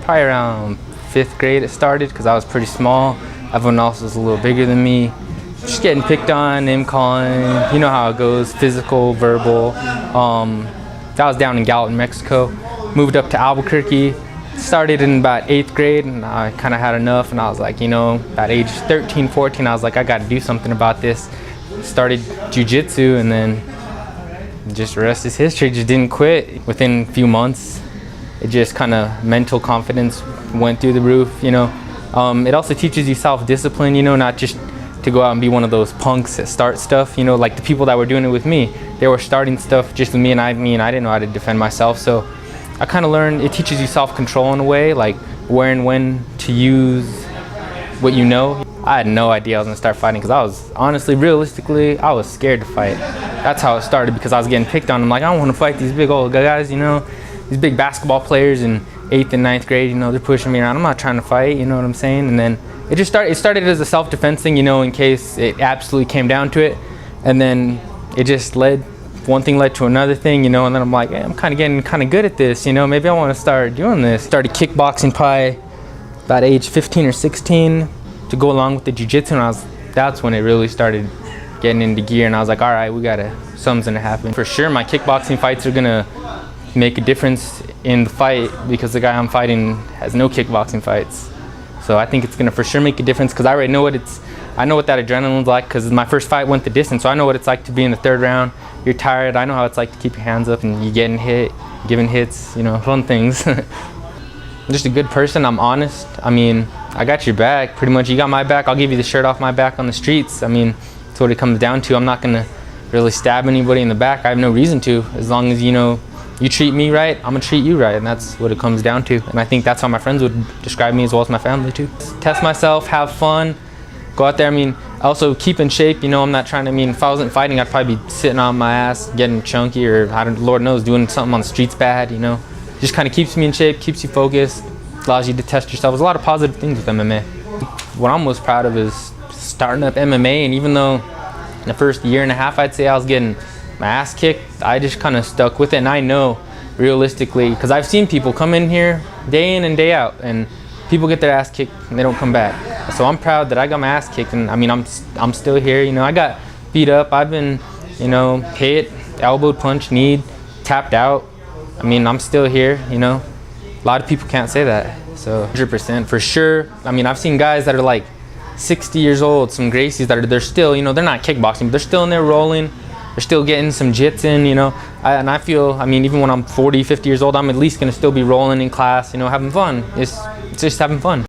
probably around 5th grade it started, because I was pretty small. Everyone else was a little bigger than me. Just getting picked on, name calling, you know how it goes, physical, verbal. That was down in Gallatin, Mexico. Moved up to Albuquerque. Started in about 8th grade, and I kind of had enough, and I was like, you know, at age 13, 14, I was like, I got to do something about this. Started jiu-jitsu, and then just the rest is history. Just didn't quit. Within a few months, it just kind of mental confidence went through the roof, you know. It also teaches you self-discipline, you know, not just to go out and be one of those punks that start stuff, you know, like the people that were doing it with me. They were starting stuff just with me, and I didn't know how to defend myself. So I kind of learned, it teaches you self-control in a way, like where and when to use what you know. I had no idea I was gonna start fighting, because I was honestly, realistically, I was scared to fight. That's how it started, because I was getting picked on. I'm like, I don't want to fight these big old guys, you know, these big basketball players in 8th and 9th grade, you know, they're pushing me around. I'm not trying to fight, you know what I'm saying? And then it started as a self-defense thing, you know, in case it absolutely came down to it. And then it just one thing led to another thing, you know, and then I'm like, hey, I'm kind of getting kind of good at this, you know, maybe I want to start doing this. Started kickboxing probably about age 15 or 16 to go along with the jiu-jitsu, and that's when it really started getting into gear, and I was like, all right, something's gonna happen. For sure, my kickboxing fights are gonna make a difference in the fight, because the guy I'm fighting has no kickboxing fights. So I think it's gonna for sure make a difference, because I already know I know what that adrenaline's like, because my first fight went the distance, so I know what it's like to be in the 3rd round. You're tired, I know how it's like to keep your hands up and you getting hit, giving hits, you know, fun things. I'm just a good person, I'm honest. I mean, I got your back, pretty much. You got my back, I'll give you the shirt off my back on the streets. I mean, that's what it comes down to. I'm not gonna really stab anybody in the back. I have no reason to, as long as, you know, you treat me right, I'm gonna treat you right, and that's what it comes down to. And I think that's how my friends would describe me, as well as my family too. Test myself, have fun, go out there. I mean, also keep in shape, you know. I'm not trying to, I mean, if I wasn't fighting, I'd probably be sitting on my ass, getting chunky, or Lord knows, doing something on the streets bad, you know. Just kind of keeps me in shape, keeps you focused, allows you to test yourself. There's a lot of positive things with MMA. What I'm most proud of is starting up MMA, and even though in the first year and a half, I'd say I was getting my ass kicked, I just kind of stuck with it. And I know, realistically, because I've seen people come in here day in and day out, and people get their ass kicked and they don't come back. So I'm proud that I got my ass kicked, and I mean, I'm still here, you know. I got beat up, I've been, you know, hit, elbowed, punched, kneed, tapped out. I mean, I'm still here, you know. A lot of people can't say that. So 100% for sure. I mean, I've seen guys that are like 60 years old, some Gracies they're still, you know, they're not kickboxing, but they're still in there rolling. They're still getting some jits in, you know. And I feel, I mean, even when I'm 40, 50 years old, I'm at least gonna still be rolling in class, you know, having fun. It's just having fun.